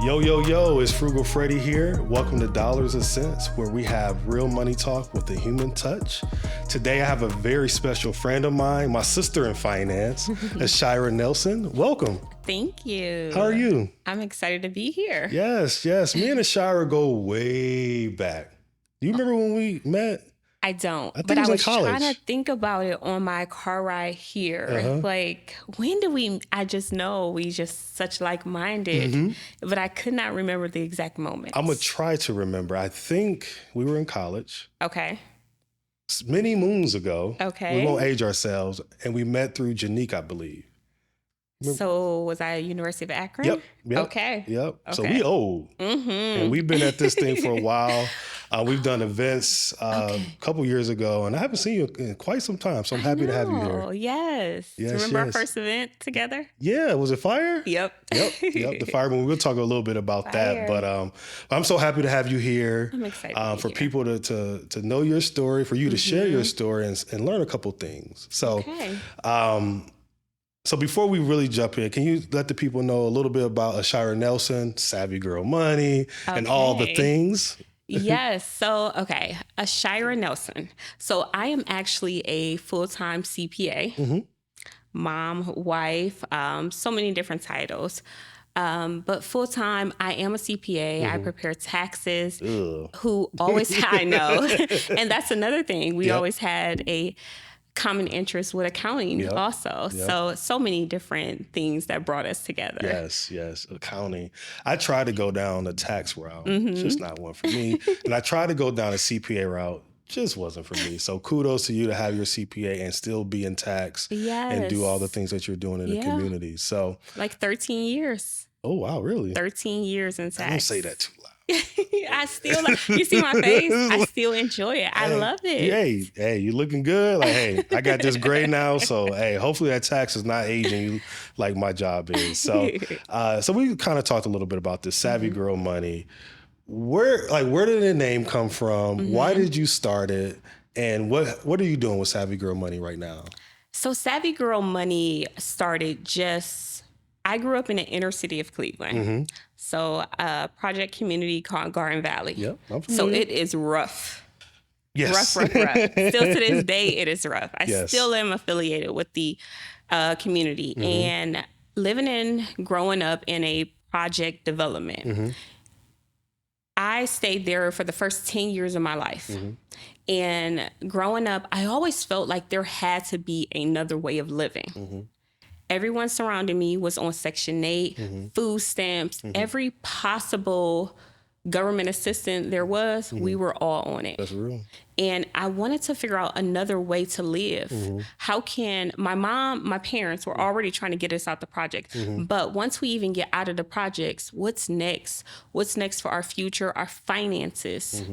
Yo, yo, yo, it's Frugal Freddy here. Welcome to Dollars and Cents, where we have real money talk with a human touch. Today, I have a very special friend of mine, my sister in finance, Ashira Nelson. Welcome. Thank you. How are you? I'm excited to be here. Yes. Me and Ashira go way back. Do you remember when we met? I don't, but I was trying to think about it on my car ride here. Like, when did we, I just know we just such like-minded, but I could not remember the exact moment. I'm going to try to remember. I think we were in college. Okay. Many moons ago. Okay. We won't age ourselves. And we met through Janique, I believe. So was I at University of Akron? Yep. Okay. Yep. Okay. So we old. And we've been at this thing for a while. We've done events a couple years ago, and I haven't seen you in quite some time. So I'm happy to have you here. Oh, yes. Remember our first event together? Yeah. Was it Fire? Yep. The Fire. We'll talk a little bit about that. But I'm so happy to have you here. I'm excited for people to know your story, for you to share your story and learn a couple things. So, So before we really jump in, can you let the people know a little bit about Ashira Nelson, Savvy Girl Money, and all the things? Yes. So, Ashira Nelson. So I am actually a full-time CPA, mom, wife, so many different titles. But full-time, I am a CPA. I prepare taxes, I know. And that's another thing. We always had a common interest with accounting also. So many different things that brought us together. Yes. Accounting. I tried to go down the tax route. It's just not one for me. And I tried to go down a CPA route. Just wasn't for me. So kudos to you to have your CPA and still be in tax and do all the things that you're doing in the community. So like 13 years. Oh, wow. Really? 13 years in tax. Don't say that too loud. I still, you see my face? I still enjoy it. I love it. Hey, you looking good? Like, hey, I got this grade now. So, hey, hopefully that tax is not aging you like my job is. So, so we kind of talked a little bit about this Savvy Girl Money. Where did the name come from? Why did you start it? And what are you doing with Savvy Girl Money right now? So Savvy Girl Money started I grew up in the inner city of Cleveland. So a project community called Garden Valley. Yep, I'm familiar. So it is rough. Yes. Rough. Still to this day, it is rough. I still am affiliated with the community and growing up in a project development. I stayed there for the first 10 years of my life. And growing up, I always felt like there had to be another way of living. Everyone surrounding me was on Section 8, food stamps, every possible government assistance there was, we were all on it. That's real. And I wanted to figure out another way to live. How can my parents were already trying to get us out the project. But once we even get out of the projects, what's next? What's next for our future, our finances?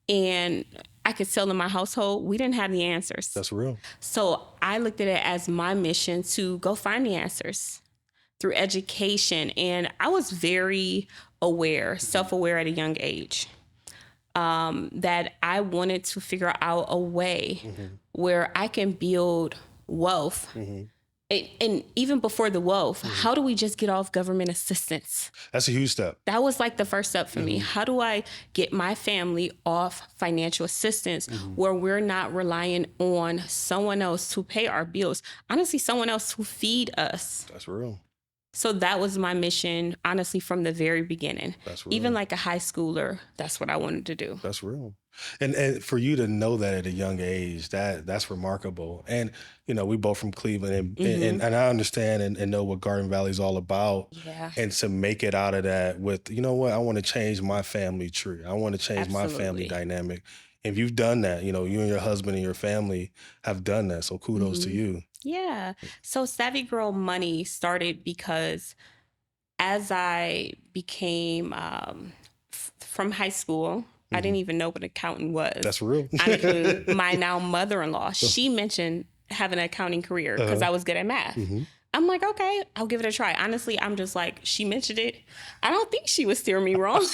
And I could tell in my household, we didn't have the answers. That's real. So I looked at it as my mission to go find the answers through education. And I was very self-aware at a young age, that I wanted to figure out a way where I can build wealth. And even before the wealth, how do we just get off government assistance? That's a huge step. That was like the first step for me. How do I get my family off financial assistance where we're not relying on someone else to pay our bills? Honestly, someone else to feed us. That's real. So that was my mission, honestly, from the very beginning. That's real. Even like a high schooler, that's what I wanted to do. That's real. And for you to know that at a young age, that's remarkable. And, we both from Cleveland and I understand and know what Garden Valley is all about. Yeah. And to make it out of that with, I want to change my family tree. I want to change my family dynamic. And you've done that, you and your husband and your family have done that. So kudos to you. Yeah. So Savvy Girl Money started because as I became from high school, I didn't even know what accounting was. That's real. Honestly, my now mother-in-law, she mentioned having an accounting career because I was good at math. I'm like, okay, I'll give it a try. Honestly, I'm just like, she mentioned it. I don't think she was steering me wrong.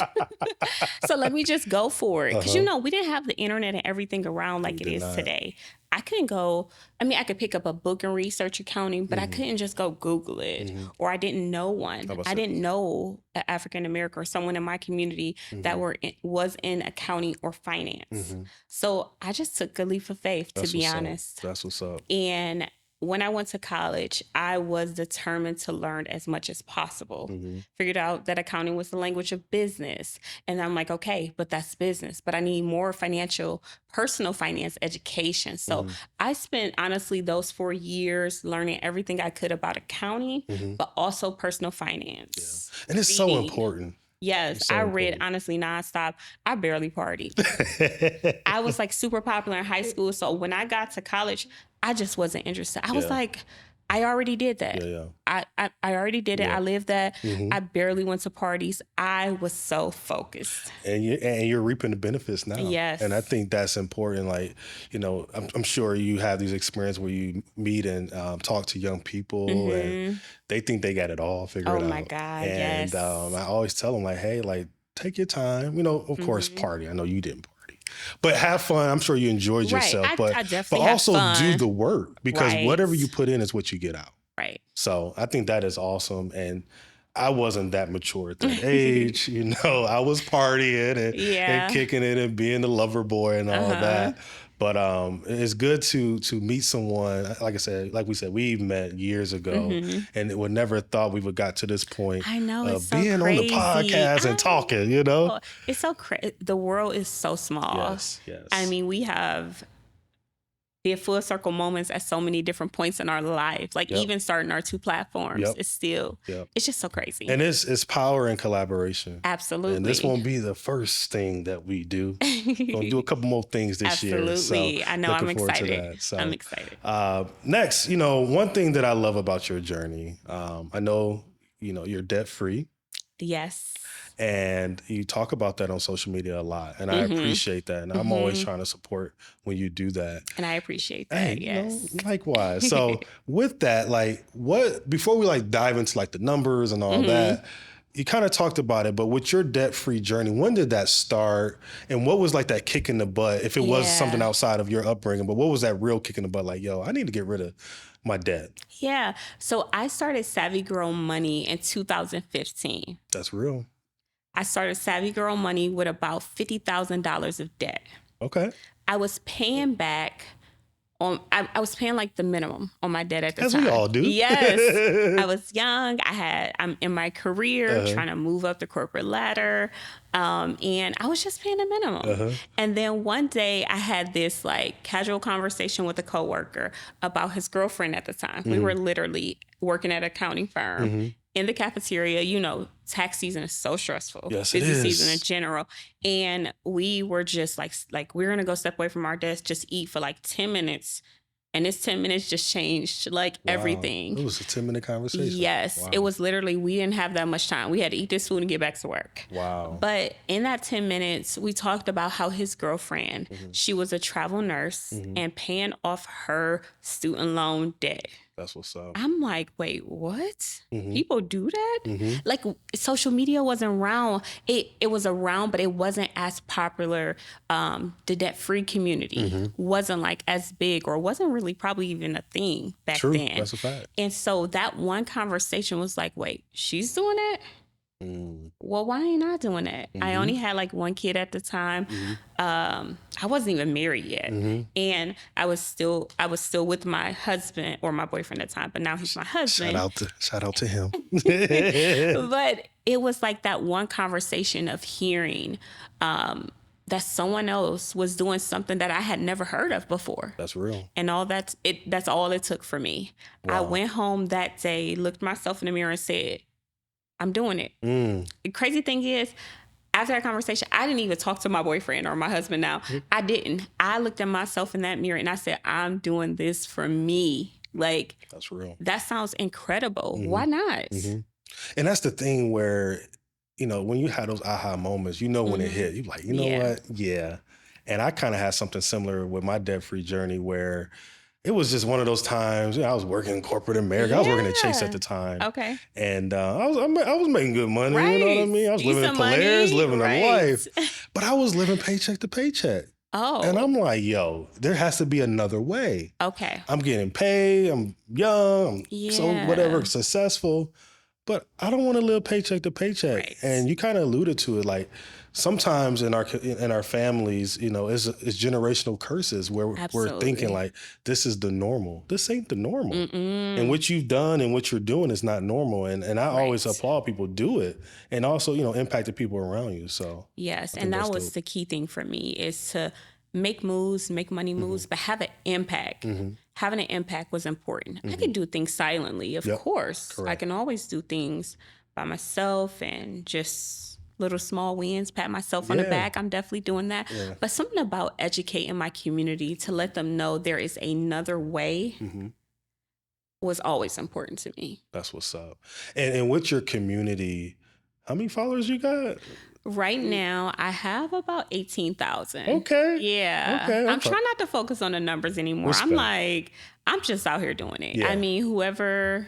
So let me just go for it. Because, we didn't have the internet and everything around like it is today. I couldn't go, I could pick up a book and research accounting, but I couldn't just go Google it. Or I didn't know one. I didn't know an African American or someone in my community that was in accounting or finance. So I just took a leap of faith, to be honest. That's what's up. And when I went to college, I was determined to learn as much as possible. Figured out that accounting was the language of business. And I'm like, okay, but that's business. But I need more personal finance education. So I spent, honestly, those 4 years learning everything I could about accounting, but also personal finance. Yeah. And it's so important. Yes, I read, honestly, nonstop. I barely partied. I was like super popular in high school. So when I got to college, I just wasn't interested. I was like, I already did that. I already did it. I lived that. I barely went to parties. I was so focused. And you're reaping the benefits now. Yes. And I think that's important. Like, I'm sure you have these experiences where you meet and talk to young people and they think they got it all figured out. Oh my God, and, yes. I always tell them like, hey, like, take your time. Of course, party. I know you didn't party. But have fun. I'm sure you enjoyed yourself. But also do the work, because whatever you put in is what you get out. Right. So I think that is awesome. And I wasn't that mature at that age. I was partying and kicking it and being the lover boy and all that. But it's good to meet someone. Like we said, we met years ago, and we never thought we would got to this point. I know, of it's so being crazy. on the podcast and talking. It's so crazy. The world is so small. Yes. We have the full circle moments at so many different points in our lives. Like even starting our 2 platforms, it's still, it's just so crazy. And it's power in collaboration. Absolutely. And this won't be the first thing that we do. We're going to do a couple more things this year. Absolutely. So I know, I'm excited. I'm excited. Next, one thing that I love about your journey, I know, you're debt free. Yes. And you talk about that on social media a lot. And I appreciate that. And I'm always trying to support when you do that. And I appreciate that. Yes. Likewise. So with that, like before we dive into the numbers and all that, you kind of talked about it, but with your debt-free journey, when did that start? And what was that kick in the butt? If it was something outside of your upbringing, but what was that real kick in the butt? Like, yo, I need to get rid of my debt. Yeah. So I started Savvy Girl Money in 2015. That's real. I started Savvy Girl Money with about $50,000 of debt. Okay. I was paying back I was paying the minimum on my debt at the time. As we all do. Yes. I was young. I'm in my career trying to move up the corporate ladder. And I was just paying the minimum. And then one day I had this casual conversation with a coworker about his girlfriend at the time. We were literally working at an accounting firm. In the cafeteria, tax season is so stressful. Yes, busy it is. season in general. And we were just we're going to go step away from our desk, just eat for 10 minutes. And this 10 minutes just changed everything. It was a 10-minute conversation. Yes. Wow. It was literally, we didn't have that much time. We had to eat this food and get back to work. Wow. But in that 10 minutes, we talked about how his girlfriend, she was a travel nurse and paying off her student loan debt. That's what's up. I'm like, wait, what? People do that? Social media wasn't around. It was around, but it wasn't as popular. The debt-free community wasn't as big, or wasn't really probably even a thing back then. That's a fact. And so that one conversation was wait, she's doing that? Well, why ain't I doing that? I only had one kid at the time. I wasn't even married yet. And I was still with my husband, or my boyfriend at the time, but now he's my husband. Shout out to him. But it was that one conversation of hearing that someone else was doing something that I had never heard of before. That's real. And that's all it took for me. Wow. I went home that day, looked myself in the mirror and said, I'm doing it. The crazy thing is, after that conversation, I didn't even talk to my boyfriend or my husband now. I didn't. I looked at myself in that mirror and I said, I'm doing this for me. That's real. That sounds incredible. Why not? And that's the thing where, when you had those aha moments, when it hit, you're like, you know what? Yeah. And I kind of had something similar with my debt-free journey where it was just one of those times. I was working in corporate America. I was working at Chase at the time. Okay. And I was making good money. Right. You know what I mean? I was living in Polaris, living a life. But I was living paycheck to paycheck. Oh. And I'm like, yo, there has to be another way. Okay. I'm getting paid. I'm young. I'm so whatever, successful. But I don't want to live paycheck to paycheck. Right. And you kind of alluded to it, like sometimes in our families, you know, it's generational curses where we're thinking like, this is the normal. This ain't the normal. And what you've done and what you're doing is not normal. And I always applaud people do it, and also, you know, impact the people around you. So yes, and that was the key thing for me, is to make moves, make money moves, but have an impact. Having an impact was important. I could do things silently, of course. Correct. I can always do things by myself and just little small wins, pat myself on the back. I'm definitely doing that. Yeah. But something about educating my community to let them know there is another way was always important to me. That's what's up. And with your community, how many followers you got? Right now, I have about 18,000. Okay. Yeah. Okay. I'm trying not to focus on the numbers anymore. Respect. I'm just out here doing it. Yeah. I mean, whoever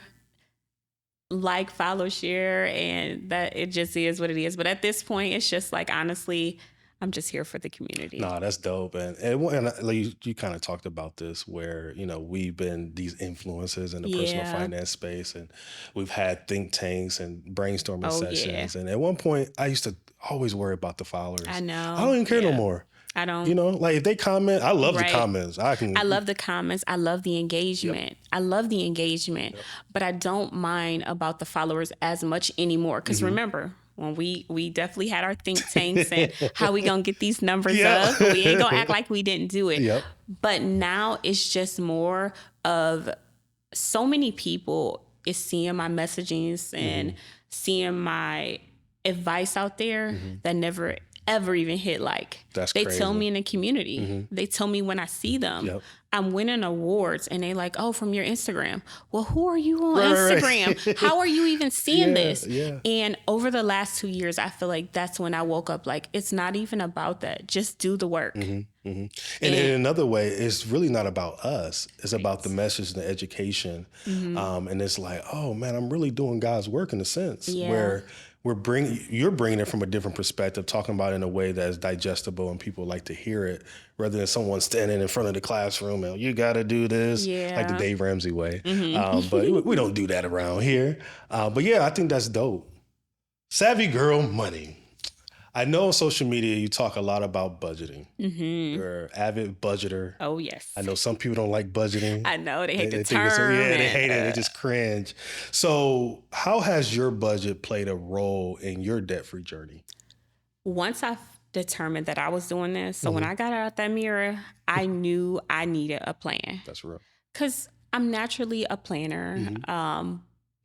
follow, share, and that it just is what it is. But at this point, it's just like, honestly, I'm just here for the community. No, that's dope. And you kind of talked about this where, you know, we've been these influencers in the personal finance space, and we've had think tanks and brainstorming sessions. Yeah. And at one point, I used to always worry about the followers. I know. I don't even care no more. I don't. You know, like if they comment, I love the comments. I love the comments. I love the engagement. Yep. I love the engagement, but I don't mind about the followers as much anymore. Because remember, when we definitely had our think tanks and how we gonna get these numbers up. We ain't gonna act like we didn't do it. Yep. But now it's just more of so many people is seeing my messagings and seeing my advice out there that never ever even hit like. That's they crazy. tell me in the community. They tell me when I see them. Yep. I'm winning awards and they like, oh, from your Instagram. Well, who are you on Instagram? Right. How are you even seeing this? Yeah. And over the last 2 years, I feel like that's when I woke up like, it's not even about that. Just do the work. And in another way, it's really not about us. It's about the message and the education. And it's like, oh man, I'm really doing God's work in a sense where you're bringing it from a different perspective, talking about it in a way that is digestible and people like to hear it, rather than someone standing in front of the classroom and you got to do this, like the Dave Ramsey way. But we don't do that around here. But yeah, I think that's dope. Savvy Girl Money. I know on social media you talk a lot about budgeting. You're an avid budgeter. Oh, yes. I know some people don't like budgeting. I know. They hate the term. They hate it. They just cringe. So how has your budget played a role in your debt-free journey? Once I determined that I was doing this, so when I got out that mirror, I knew I needed a plan. That's real. Because I'm naturally a planner.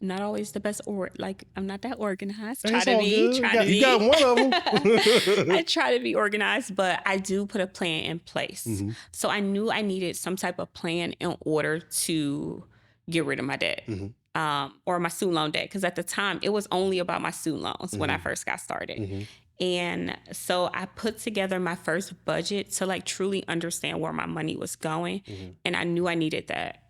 Not always the best, I'm not that organized. You got one of them. I try to be organized, but I do put a plan in place. So I knew I needed some type of plan in order to get rid of my debt or my student loan debt. Because at the time, it was only about my student loans when I first got started. And so I put together my first budget to like truly understand where my money was going. And I knew I needed that.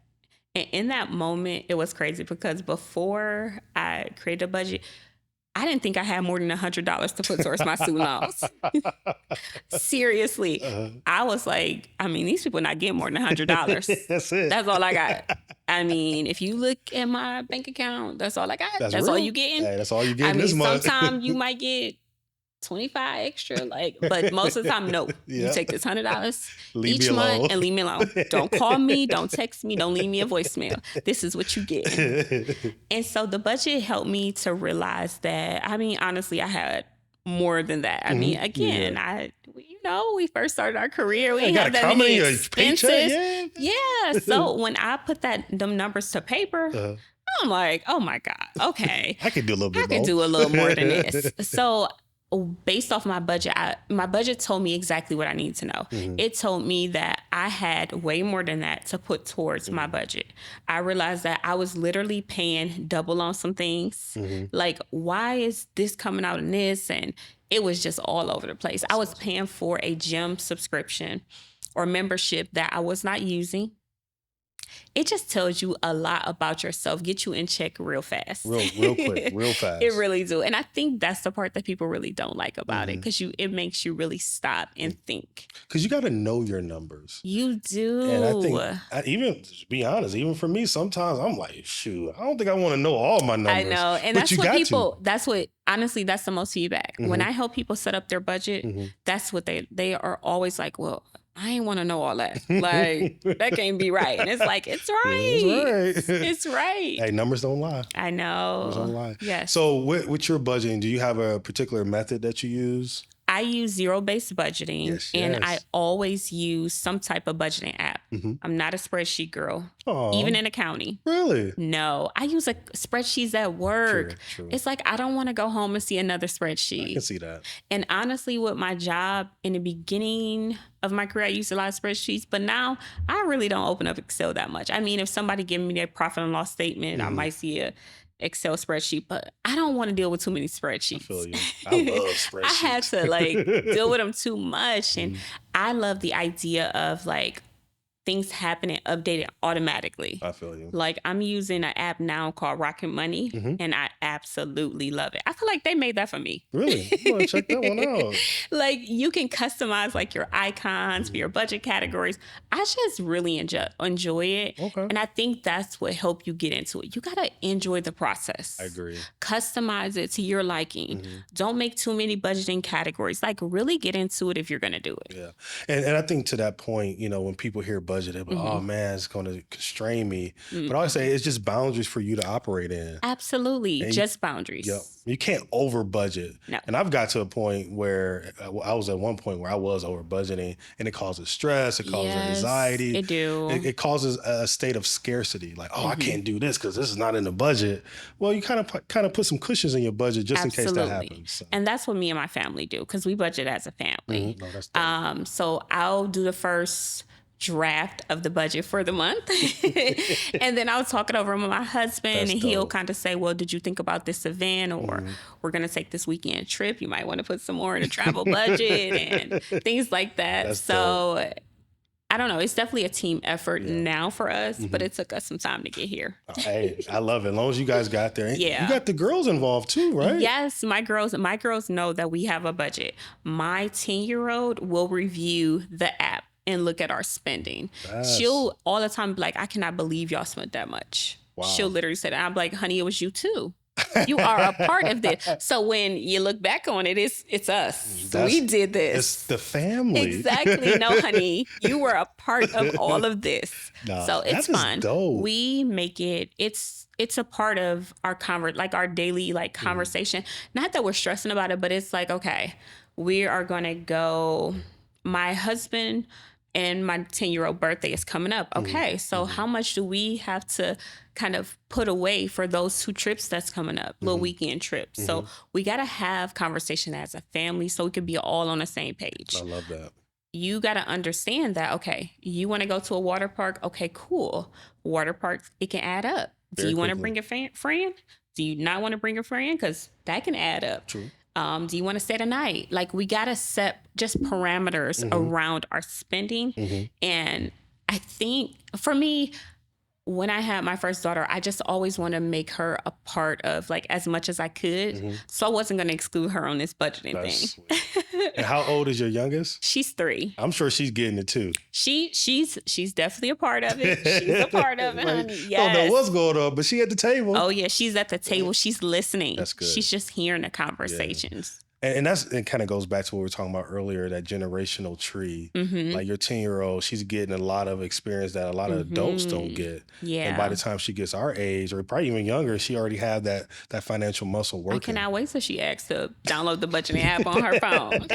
And in that moment, it was crazy because before I created a budget, I didn't think I had more than $100 to put towards my student loans. Seriously. I was like, I mean, these people not getting more than $100. That's it. That's all I got. I mean, if you look at my bank account, that's all I got. That's all you getting. Hey, that's all you getting this month. Sometimes you might get 25 extra, but most of the time, no. You take this $100 each month and leave me alone. Don't call me, don't text me, don't leave me a voicemail. This is what you get. And so the budget helped me to realize that, I mean, honestly, I had more than that. I mean, again, we first started our career. We didn't have that many expenses. Yeah. So when I put them numbers to paper, I'm like, oh my God, okay. I could do a little bit more. I could do a little more than this. So based off my budget, my budget told me exactly what I need to know. It told me that I had way more than that to put towards my budget. I realized that I was literally paying double on some things. Like, why is this coming out in this? And it was just all over the place. I was paying for a gym subscription or membership that I was not using. It just tells you a lot about yourself, get you in check real fast. Real quick, real fast. It really do. And I think that's the part that people really don't like about it, because it makes you really stop and think. Because you got to know your numbers. You do. And I think, even to be honest, even for me, sometimes I'm like, shoot, I don't think I want to know all my numbers. I know. And but that's what people, honestly, that's the most feedback. When I help people set up their budget, that's what they are always like, well, I ain't want to know all that. Like, that can't be right. And it's like, it's right. It's right. It's right. Hey, numbers don't lie. I know. Numbers don't lie. Yes. So with your budgeting, do you have a particular method that you use? I use zero-based budgeting, and I always use some type of budgeting app. I'm not a spreadsheet girl, even in accounting. Really? No, I use spreadsheets at work. True. It's like, I don't want to go home and see another spreadsheet. I can see that. And honestly, with my job in the beginning of my career, I used a lot of spreadsheets, but now I really don't open up Excel that much. I mean, if somebody give me their profit and loss statement, I might see a Excel spreadsheet, but I don't want to deal with too many spreadsheets. I feel you. I love spreadsheets. I had to deal with them too much. And I love the idea of things happening, updated automatically. I feel you. Like, I'm using an app now called Rocket Money, and I absolutely love it. I feel like they made that for me. Really? I'm gonna check that one out. Like, you can customize your icons for your budget categories. I just really enjoy it. Okay. And I think that's what helped you get into it. You gotta enjoy the process. I agree. Customize it to your liking. Don't make too many budgeting categories. Like, really get into it if you're gonna do it. Yeah. And I think to that point, when people hear budget, they're like, oh man, it's gonna constrain me. But I always say it's just boundaries for you to operate in. Absolutely. And just boundaries. Yep. You can't over budget. No. And I've got to a point where I was at one point where I was over budgeting, and it causes stress, it causes anxiety. It do. It causes a state of scarcity. Like, I can't do this because this is not in the budget. Well, you kind of put some cushions in your budget just in case that happens. So. And that's what me and my family do, because we budget as a family. No, that's dope. So I'll do the first draft of the budget for the month. And then I'll talk it over with my husband, and he'll kind of say, well, did you think about this event, or we're going to take this weekend trip. You might want to put some more in the travel budget and things like that. That's so dope. I don't know. It's definitely a team effort now for us, but it took us some time to get here. Hey, I love it. As long as you guys got there. Yeah. You got the girls involved too, right? Yes. My girls know that we have a budget. My 10-year-old will review the app and look at our spending. She'll all the time be like, I cannot believe y'all spent that much. Wow. She'll literally say that. I'm like, honey, it was you too. You are a part of this. So when you look back on it, it's us. We did this. It's the family. Exactly. No, honey, you were a part of all of this. Nah, so it's fun. Dope. We make it. It's a part of our our daily conversation. Not that we're stressing about it, but it's like, okay, we are gonna go. My husband and my 10-year-old birthday is coming up. Okay, so how much do we have to kind of put away for those 2 trips that's coming up, little weekend trips? So we got to have conversation as a family so we could be all on the same page. I love that. You got to understand that, okay, you want to go to a water park? Okay, cool. Water parks, it can add up. Do you want to bring a friend? Do you not want to bring a friend? Because that can add up. True. Do you want to stay the night? Like, we got to set just parameters around our spending. And I think for me, when I had my first daughter, I just always want to make her a part of as much as I could. So I wasn't going to exclude her on this budgeting thing. And how old is your youngest? She's 3. I'm sure she's getting it too. She's definitely a part of it. She's a part of it, honey. Yes. I don't know what's going on, but she at the table. Oh yeah, she's at the table. She's listening. That's good. She's just hearing the conversations. Yeah. And it kind of goes back to what we were talking about earlier, that generational tree. Like your 10-year-old, she's getting a lot of experience that a lot of adults don't get. Yeah. And by the time she gets our age, or probably even younger, she already have that financial muscle working. I cannot wait till she asks to download the budgeting app on her phone.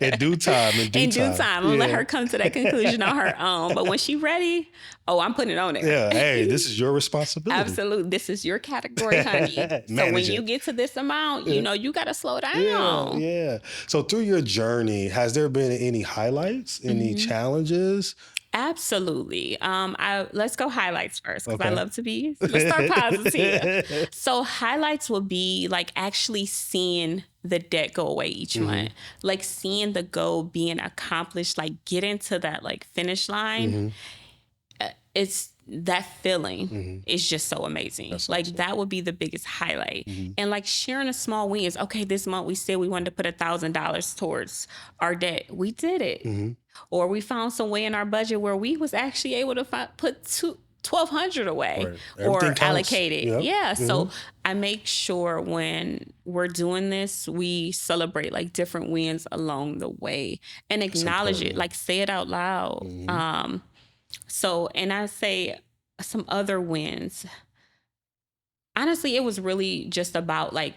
In due time. In due time. I'll let her come to that conclusion on her own. But when she's ready, I'm putting it on there. Yeah. Hey, this is your responsibility. Absolutely. This is your category, honey. So when you get to this amount, you got to slow down. Yeah. So through your journey, has there been any highlights, any challenges? Absolutely. Let's go highlights first, because I love to be. Let's start positive. So highlights will be actually seeing the debt go away each month, seeing the goal being accomplished, getting to that finish line. that feeling is just so amazing. That's like awesome. That would be the biggest highlight. And like sharing a small win is, okay, this month we said we wanted to put $1,000 towards our debt. We did it. Or we found some way in our budget where we was actually able to put $1,200 away or allocate it. Yep. Yeah. So I make sure when we're doing this, we celebrate like different wins along the way and acknowledge it, like say it out loud. So, and I say some other wins. Honestly, it was really just about like,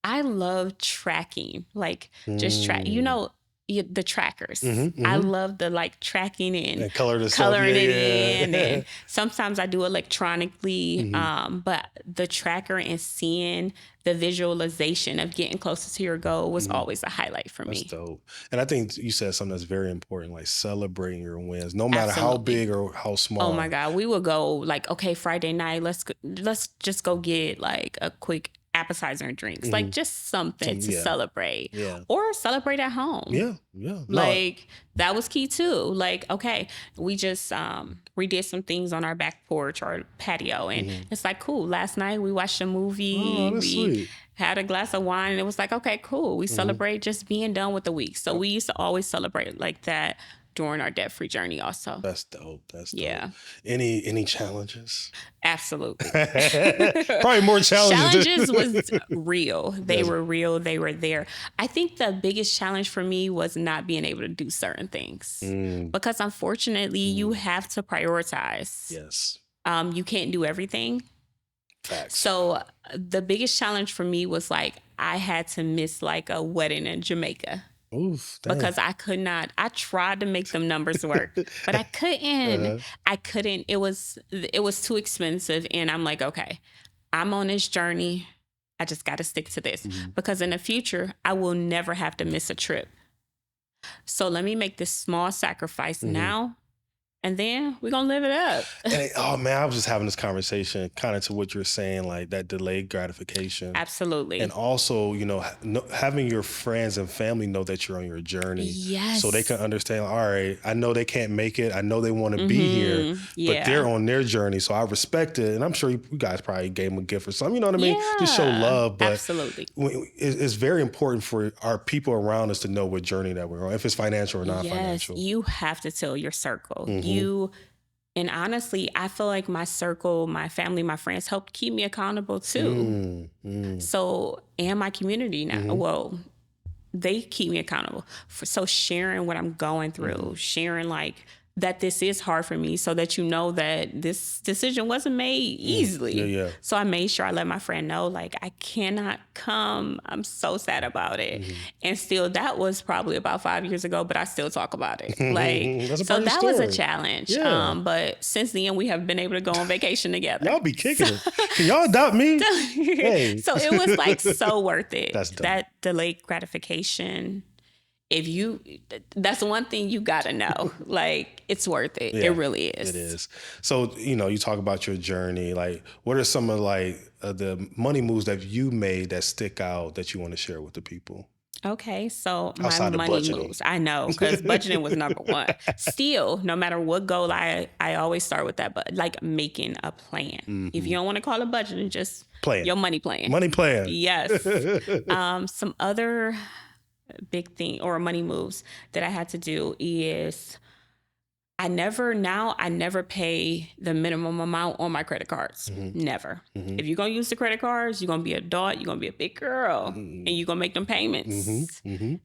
I love tracking, like just track, the trackers. I love the like tracking and coloring it in. And sometimes I do electronically, but the tracker and seeing the visualization of getting closer to your goal was always a highlight for me. That's dope. And I think you said something that's very important, like celebrating your wins, no matter how big or how small. Oh my God. We will go like, okay, Friday night, let's just go get like a quick appetizer and drinks, like just something to celebrate, or celebrate at home. Like that was key too. Like, okay, we just we did some things on our back porch or patio, and it's like, cool, last night we watched a movie, we had a glass of wine, and it was like, okay, cool, we celebrate just being done with the week. So we used to always celebrate like that during our debt-free journey also. That's dope. That's dope. Yeah. Any challenges? Absolutely. Probably more challenges. Challenges was real. They were real. They were there. I think the biggest challenge for me was not being able to do certain things. Because unfortunately, you have to prioritize. Yes. You can't do everything. Facts. So the biggest challenge for me was like, I had to miss like a wedding in Jamaica. Oof, because I could not. I tried to make them numbers work, but I couldn't. I couldn't. It was too expensive, and I'm like, okay, I'm on this journey. I just got to stick to this because in the future, I will never have to miss a trip. So let me make this small sacrifice now. And then we're going to live it up. Hey, oh, man, I was just having this conversation kind of to what you're saying, like that delayed gratification. Absolutely. And also, having your friends and family know that you're on your journey. Yes. So they can understand, all right, I know they can't make it. I know they want to be here, but they're on their journey. So I respect it. And I'm sure you guys probably gave them a gift or something. You know what I mean? Yeah. Just show love. But absolutely. It's very important for our people around us to know what journey that we're on, if it's financial or non-financial. Yes, you have to tell your circle. And honestly, I feel like my circle, my family, my friends helped keep me accountable too. So, and my community now, well, they keep me accountable. So sharing what I'm going through, sharing like that this is hard for me so that you know that this decision wasn't made easily. So I made sure I let my friend know, like, I cannot come. I'm so sad about it. And still, that was probably about 5 years ago, but I still talk about it. Like, so that was a challenge. But since then, we have been able to go on vacation together. Y'all be kicking it. Can y'all adopt me? Hey. So it was like so worth it. That's dope. That delayed gratification. That's one thing you got to know. Like, it's worth it. It really is. It is. So, you talk about your journey. Like, what are some of the money moves that you made that stick out that you want to share with the people? Okay, so my money moves. I know, because budgeting was number one. Still, no matter what goal, I always start with that, but like making a plan. If you don't want to call it budgeting, just your money plan. Money plan. Yes. Some other big thing or money moves that I had to do is I never pay the minimum amount on my credit cards. Never. If you're going to use the credit cards, you're going to be an adult, you're going to be a big girl, and you're going to make them payments.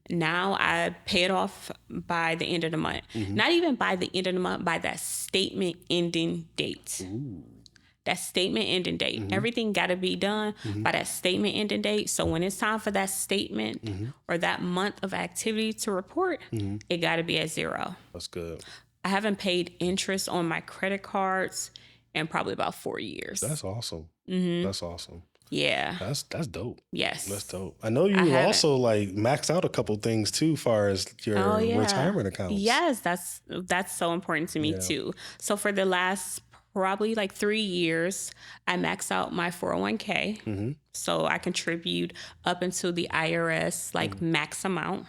Now I pay it off by the end of the month. Not even by the end of the month, by that statement ending date. That statement ending date. Everything got to be done by that statement ending date. So when it's time for that statement or that month of activity to report, it got to be at zero. That's good. I haven't paid interest on my credit cards in probably about 4 years. That's awesome. That's awesome. Yeah. That's dope. Yes. That's dope. I know you also like maxed out a couple things too, far as your retirement accounts. Yes, that's so important to me too. So for the last probably like 3 years, I max out my 401k. So I contribute up into the IRS, like max amount.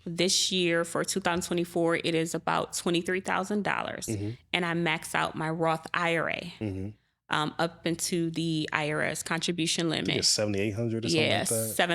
This year for 2024, it is about $23,000. And I max out my Roth IRA. Up into the IRS contribution limit. I think it's $7,800 or something like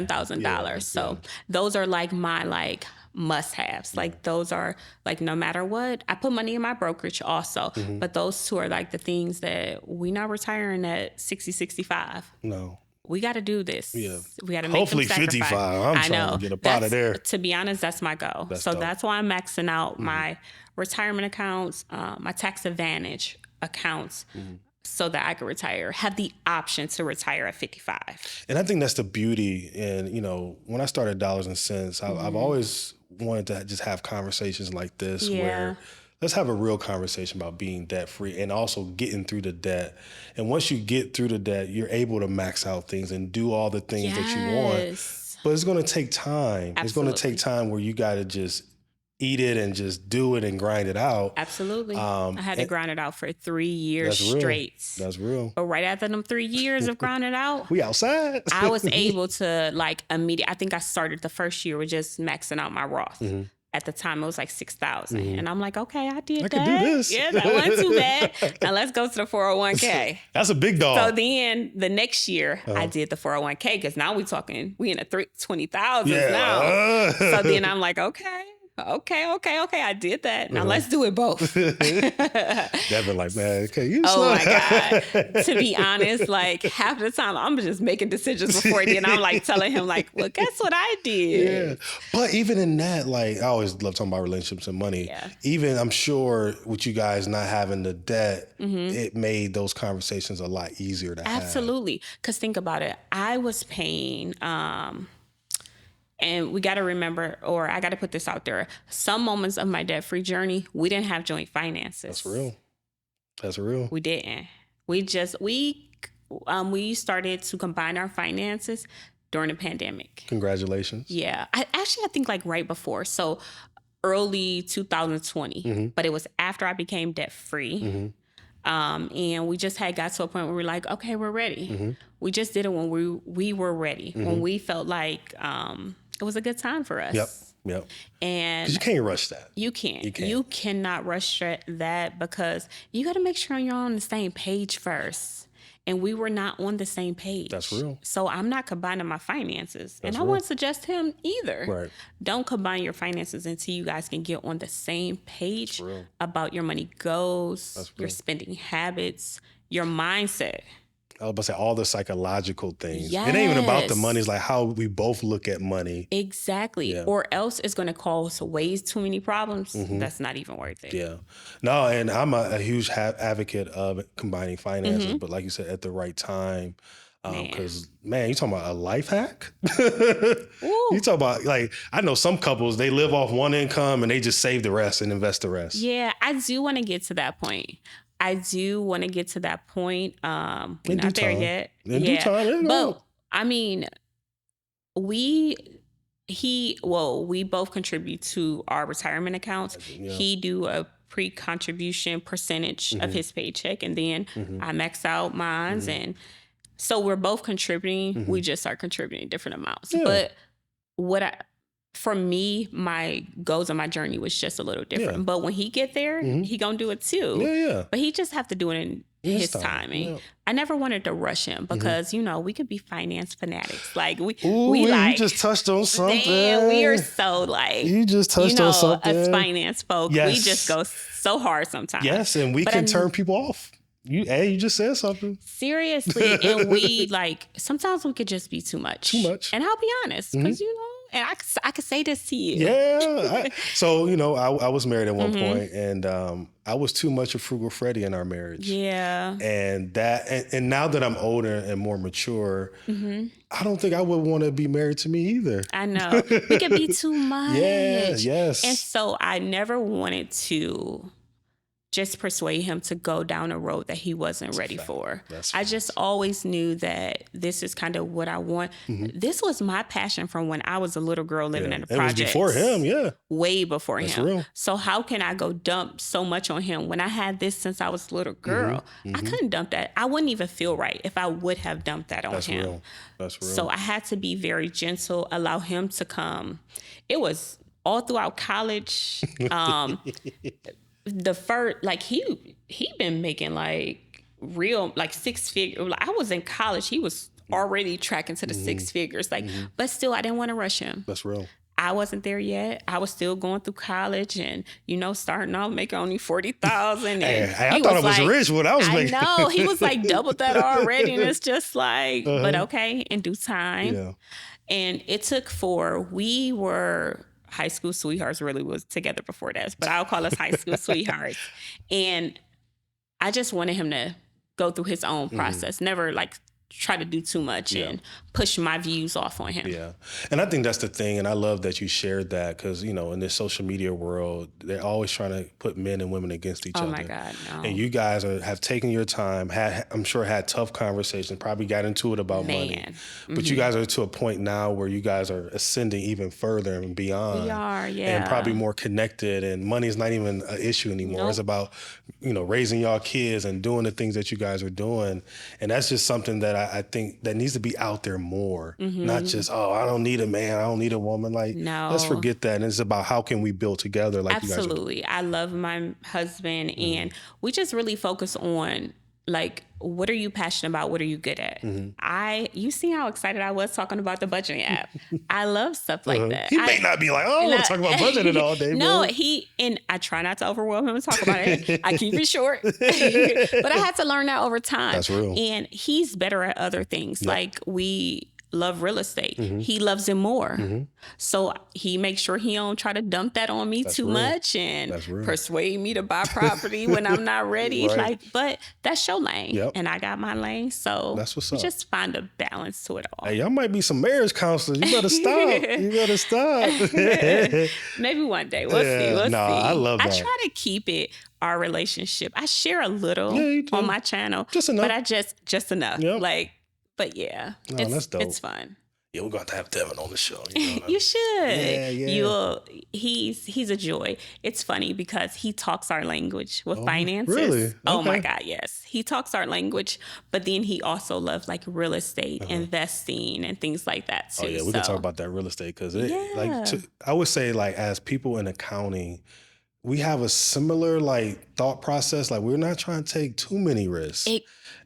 that. $7,000. So those are like my like must-haves. Like those are like no matter what. I put money in my brokerage also, but those two are like the things that we not retiring at 60, 65. No. We got to do this. Yeah. We got to make hopefully them sacrifice. 55. I'm trying to get up out of there. To be honest, that's my goal. That's so dope. That's why I'm maxing out my retirement accounts, my tax advantage accounts. So that I could retire, have the option to retire at 55. And I think that's the beauty. And, you know, when I started Dollars and Cents, I've always wanted to just have conversations like this where let's have a real conversation about being debt free and also getting through the debt. And once you get through the debt, you're able to max out things and do all the things that you want. But it's going to take time. Absolutely. It's going to take time where you got to just eat it and just do it and grind it out. Absolutely. I had to grind it out for 3 years straight. That's real. But right after them 3 years of grinding it out, we outside. I was able to like I think I started the first year with just maxing out my Roth. At the time, it was like 6,000. And I'm like, okay, I did that. I can do this. Yeah, that wasn't too bad. Now let's go to the 401k. That's a big dog. So then the next year, I did the 401k because now we in the 20,000s now. So then I'm like, okay. I did that. Now let's do it both. Devin like, man, okay, you oh my God. To be honest, like half the time I'm just making decisions before then I'm like telling him like, well, guess what I did? Yeah. But even in that, like I always love talking about relationships and money. Yeah. Even I'm sure with you guys not having the debt, it made those conversations a lot easier to have. Absolutely. Because think about it. I was paying and we got to remember, or I got to put this out there. Some moments of my debt-free journey, we didn't have joint finances. That's real. We didn't. We started to combine our finances during the pandemic. Congratulations. Yeah. I think like right before. So early 2020, but it was after I became debt-free. And we just had got to a point where we're like, okay, we're ready. We just did it when we were ready, when we felt like it was a good time for us. Yep. And you can't rush that. You can't. You cannot rush that because you got to make sure you're on the same page first. And we were not on the same page. That's real. So I'm not combining my finances. And I wouldn't suggest him either. Right. Don't combine your finances until you guys can get on the same page about your money goals, your spending habits, your mindset. I was about to say all the psychological things. Yes. It ain't even about the money. It's like how we both look at money. Exactly. Yeah. Or else it's going to cause way too many problems. That's not even worth it. Yeah. No, and I'm a huge advocate of combining finances, but like you said, at the right time. Because, man, you talking about a life hack? You talk about, like, I know some couples, they live off one income and they just save the rest and invest the rest. Yeah, I do want to get to that point. We're not there yet. In due time. But I mean, we both contribute to our retirement accounts. Yeah. He do a pre-contribution percentage of his paycheck, and then I max out mine, and so we're both contributing. We just start contributing different amounts. Yeah. But for me, my goals on my journey was just a little different. Yeah. But when he get there, he gonna do it too. Yeah. But he just have to do it in his timing. Yeah. I never wanted to rush him because, we could be finance fanatics. Like we like, you just touched on something. Man, we are so like, you just touched on something. As finance folk, we just go so hard sometimes. Yes, and we can turn people off. You just said something. Seriously, and we like sometimes we could just be too much. And I'll be honest, because and I could say this to you. Yeah. I was married at one point, and I was too much of Frugal Freddy in our marriage. Yeah. And now that I'm older and more mature, I don't think I would want to be married to me either. I know. We could be too much. Yeah, yes. And so I never wanted to just persuade him to go down a road that he wasn't ready for. I just always knew that this is kind of what I want. This was my passion from when I was a little girl living in the projects. It was before him, way before him. Real. So how can I go dump so much on him when I had this since I was a little girl? I couldn't dump that. I wouldn't even feel right if I would have dumped that on him. That's real. So I had to be very gentle, allow him to come. It was all throughout college. The first, like he been making like real, like 6 figures. I was in college. He was already tracking to the 6 figures. Like, but still, I didn't want to rush him. That's real. I wasn't there yet. I was still going through college and, starting off making only $40,000. I thought I was rich when I was making. I know. He was like double that already. And it's just like, but okay, in due time. Yeah. And it took we were high school sweethearts, really was together before that, but I'll call us high school sweethearts. And I just wanted him to go through his own process, never like try to do too much and push my views off on him. Yeah. And I think that's the thing. And I love that you shared that because, in this social media world, they're always trying to put men and women against each other. Oh my God, no. And you guys have taken your time, I'm sure had tough conversations, probably got into it about money. But you guys are to a point now where you guys are ascending even further and beyond. We are, And probably more connected, and money is not even an issue anymore. Nope. It's about, raising y'all kids and doing the things that you guys are doing. And that's just something that I think that needs to be out there more, not just, I don't need a man, I don't need a woman. Like, no. Let's forget that. And it's about how can we build together like Absolutely. You guys are doing. I love my husband, and we just really focus on, like, what are you passionate about? What are you good at? You see how excited I was talking about the budgeting app. I love stuff like that. He may not be like, I want to talk about budgeting all day. No, and I try not to overwhelm him and talk about it. I keep it short. But I had to learn that over time. That's real. And he's better at other things. Yep. Like we love real estate. He loves it more. So he makes sure he don't try to dump that on me too much and persuade me to buy property when I'm not ready. Right. Like, but that's your lane. And I got my lane. So that's what's up. Just find a balance to it all. Hey, y'all might be some marriage counselors. You better stop. You better stop. Maybe one day. We'll see. We'll see. I love that. I try to keep it our relationship. I share a little on my channel. Just enough. But I just enough. Yep. Like, but yeah, that's dope. It's fun. Yeah, we're going to have Devin on the show. You should. Yeah. He's a joy. It's funny because he talks our language with finances. Really? Okay. Oh my God, yes. He talks our language, but then he also loves like real estate, investing, and things like that too. Oh yeah, we can talk about that real estate because I would say like as people in accounting, we have a similar like thought process. Like we're not trying to take too many risks.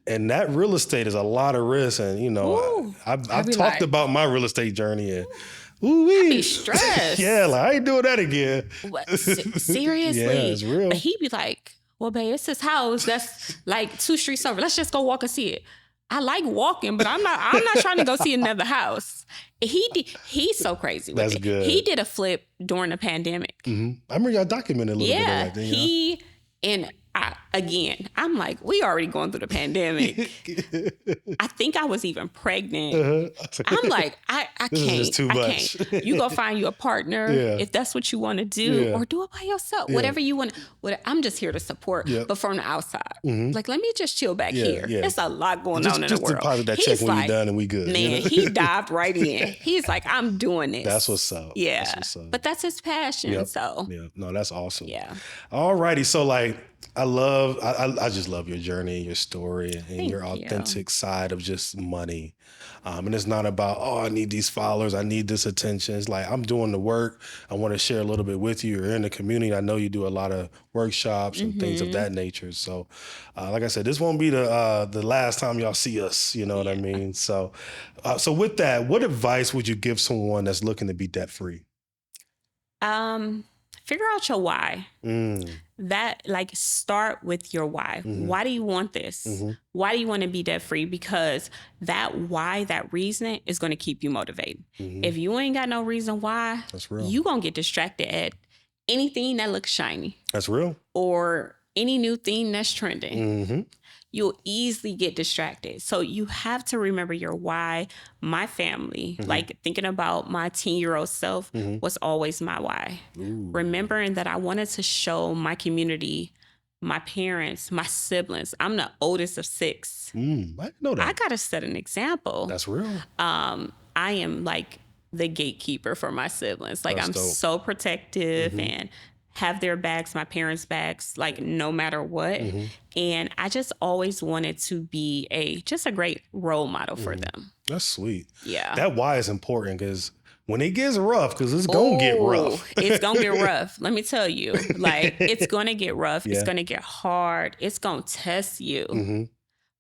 And that real estate is a lot of risk. And, I've talked about my real estate journey. And, I'd be stressed. Yeah, like, I ain't doing that again. Seriously? Yeah, it's real. But he'd be like, well, babe, it's his house that's like 2 streets over. Let's just go walk and see it. I like walking, but I'm not trying to go see another house. He's so crazy with That's it. good. He did a flip during the pandemic. I remember y'all documented a little bit of that. Yeah, I'm like, we already going through the pandemic. I think I was even pregnant. I'm like, I can't. This is just too much. Can't. You go find you a partner if that's what you want to do, or do it by yourself. Whatever you want. I'm just here to support, but from the outside. Like, let me just chill back here. There's a lot going on in the world. Just deposit that check when you're done and we good. Man, he dived right in. He's like, I'm doing this. That's what's up. Yeah. That's what's up. But that's his passion. So. Yeah. No, that's awesome. Yeah. All righty. So like, I just love your journey and your story and your authentic side of just money. And it's not about, I need these followers, I need this attention. It's like, I'm doing the work. I want to share a little bit with you. You're in the community. I know you do a lot of workshops and things of that nature. So, like I said, this won't be the last time y'all see us. You know what I mean? So, so with that, what advice would you give someone that's looking to be debt free? Figure out your why. That, like, start with your why. Why do you want this? Why do you want to be debt free? Because that why, that reason is going to keep you motivated. If you ain't got no reason why, that's real. You going to get distracted at anything that looks shiny. That's real. Or any new thing that's trending. You'll easily get distracted. So you have to remember your why. My family, like thinking about my 10-year-old self was always my why. Remembering that I wanted to show my community my parents, my siblings. I'm the oldest of 6. I didn't know that. I gotta set an example. That's real. I am like the gatekeeper for my siblings. Like, That's I'm dope. so protective and have their backs, my parents' backs, like no matter what. And I just always wanted to be just a great role model for them. That's sweet. Yeah. That why is important, because when it gets rough, because it's going to get rough. It's going to get rough. Let me tell you, like, it's going to get rough. Yeah. It's going to get hard. It's going to test you.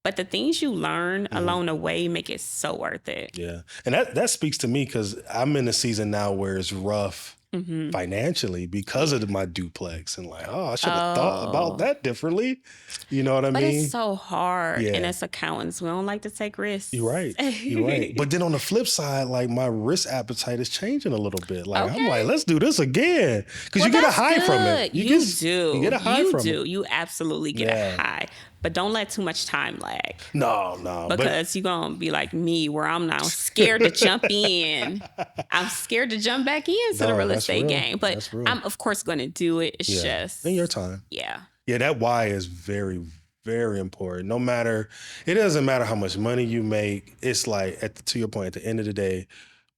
But the things you learn along the way make it so worth it. Yeah. And that speaks to me, because I'm in a season now where it's rough financially because of my duplex, and like, I should have thought about that differently. You know what I mean? But it's so hard. And as accountants, we don't like to take risks. You're right. You're right. But then on the flip side, like, my risk appetite is changing a little bit. Like, I'm like, let's do this again. Because you get a high from it. You get a high from it. You absolutely get a high. But don't let too much time lag. No. Because you're going to be like me, where I'm now scared to jump in. I'm scared to jump back into the real estate game. But I'm, of course, going to do it. It's just... in your time. Yeah. Yeah, that why is very, very important. It doesn't matter how much money you make. It's like, to your point, at the end of the day,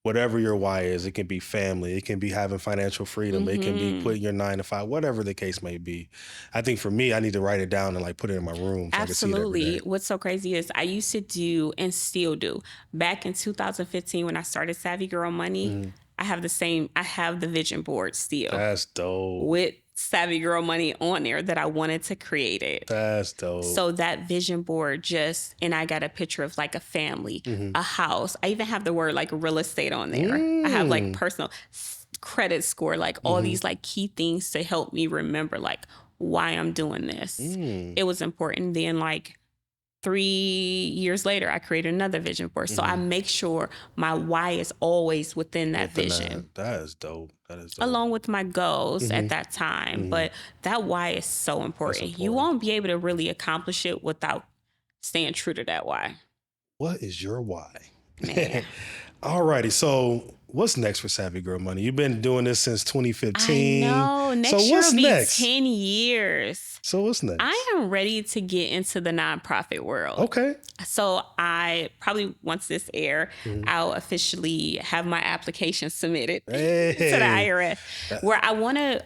whatever your why is, it can be family, it can be having financial freedom, it can be quitting your 9 to 5, whatever the case may be. I think for me, I need to write it down and like put it in my room. So Absolutely. I can see it every day. What's so crazy is I used to do, and still do, back in 2015 when I started Savvy Girl Money, I have the vision board still. That's dope. With Savvy Girl Money on there that I wanted to create it. That's dope. So that vision board and I got a picture of like a family, a house. I even have the word like real estate on there. I have like personal credit score, like all these like key things to help me remember like why I'm doing this. It was important. Then like 3 years later, I created another vision board. So I make sure my why is always within that vision. That is dope. That is dope. Along with my goals at that time. But that why is so important. You won't be able to really accomplish it without staying true to that why. What is your why? Man. All righty. So what's next for Savvy Girl Money? You've been doing this since 2015. I know. Next year will be 10 years. So what's next? I am ready to get into the nonprofit world. Okay. So I probably, once this air, I'll officially have my application submitted to the IRS, where I want to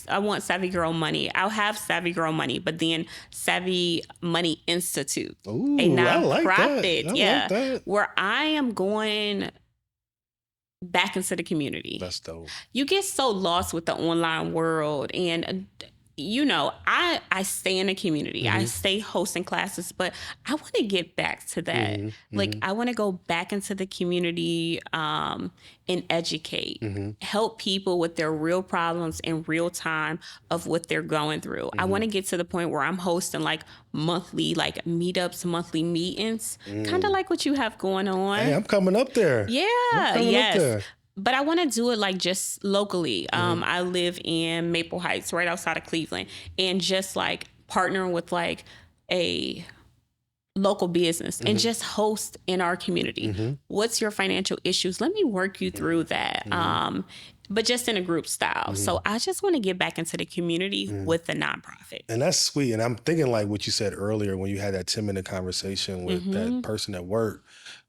I want Savvy Girl Money. I'll have Savvy Girl Money, but then Savvy Money Institute, a nonprofit, like that. Where I am going back into the community. That's dope. You get so lost with the online world, and you know, I stay in the community. I stay hosting classes, but I want to get back to that. Like, I want to go back into the community and educate, help people with their real problems in real time of what they're going through. I want to get to the point where I'm hosting like monthly, like meetups, monthly meetings, kind of like what you have going on. Hey, I'm coming up there. Yeah, yes. But I want to do it like just locally. I live in Maple Heights, right outside of Cleveland, and just like partnering with like a local business and just host in our community. What's your financial issues? Let me work you through that. But just in a group style. So I just want to get back into the community with the nonprofit. And that's sweet. And I'm thinking like what you said earlier when you had that 10-minute conversation with that person at work.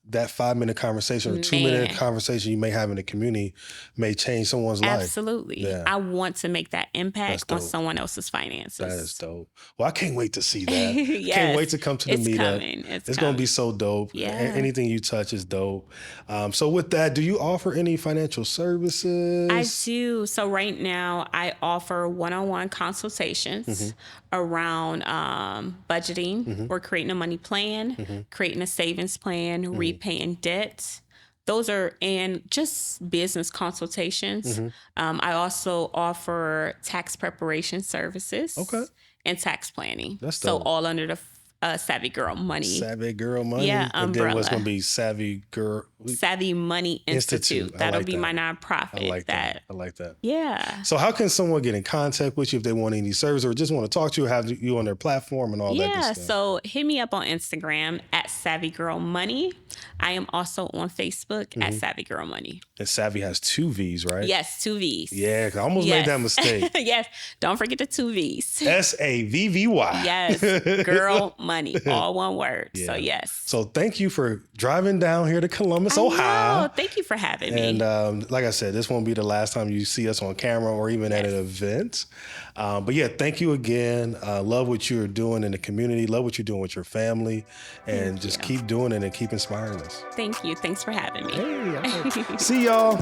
That 5-minute conversation or 2-minute conversation you may have in the community may change someone's life. Absolutely. Yeah. I want to make that impact on someone else's finances. That is dope. Well, I can't wait to see that. Yes. Can't wait to come to the meetup. It's going to be so dope. Yeah. Anything you touch is dope. So with that, do you offer any financial services? I do. So right now I offer one-on-one consultations around budgeting or creating a money plan, creating a savings plan, repaying debt. Those are, and just business consultations. I also offer tax preparation services and tax planning. That's so dope. All under the Savvy Girl Money. Savvy Girl Money. Yeah, and umbrella. then what's going to be Savvy Girl? Savvy Money Institute. That'll be my nonprofit. I like that. Yeah. So how can someone get in contact with you if they want any service or just want to talk to you, have you on their platform and all that good stuff? Yeah, so hit me up on Instagram at Savvy Girl Money. I am also on Facebook at Savvy Girl Money. And Savvy has 2 V's, right? Yes, 2 V's. Yeah, I almost made that mistake. Yes, don't forget the 2 V's. SAVVY. Yes, Girl Money, all one word. Yeah. So yes. So thank you for driving down here to Columbus, Ohio. Thank you for having me. And like I said, this won't be the last time you see us on camera or even at an event. But yeah, thank you again. Love what you're doing in the community. Love what you're doing with your family. And just keep doing it and keep inspiring us. Thank you. Thanks for having me. Hey, all right. See y'all.